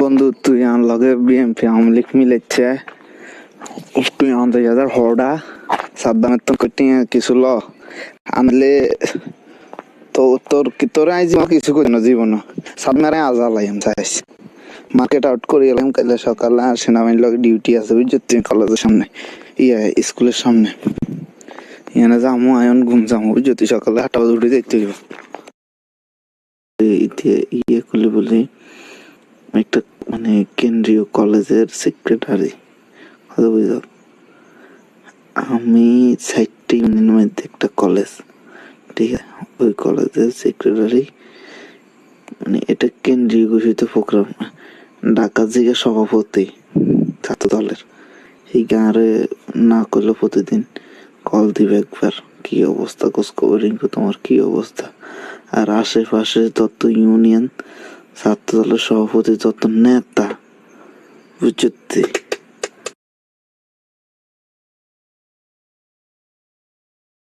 বন্ধু তুই আন লগে বিএমপি আওয়ামী লীগ মিলেছে তুই আনতে যাদের হড়া সাদ্দামের তো কটি কিছু ল আনলে তো তোর আই জীবন কিছু করি না জীবন সাদমারে আজালাই আমি চাইছ মার্কেট আউট করে এলাম কাল সকালে আর সেনাবাহিনীর লগে ডিউটি আছে বুঝছো তুই কলেজের সামনে স্কুলের সামনে এখানে যামো আয়ন ঘুম যামো বুঝছো তুই সকালে 8টা বাজে উঠে দেখতে হইব করলে বলি একটা মানে কেন্দ্রীয় কলেজের সেক্রেটারি কথা বুঝল আমি 60টি ইউনিয়নের মধ্যে একটা কলেজ ঠিক আছে ওই কলেজের সেক্রেটারি মানে এটা কেন্দ্রীয় ঘোষিত প্রোগ্রাম ঢাকা থেকে সভাপতি ছাত্র দলের এই গাঁরে না করলে প্রতিদিন কল দিবে একবার কি অবস্থা খোঁজ খবর তোমার কি অবস্থা আর আশেপাশে তত ইউনিয়ন ছাত্র দলের সভাপতি যত নেতা বুঝতে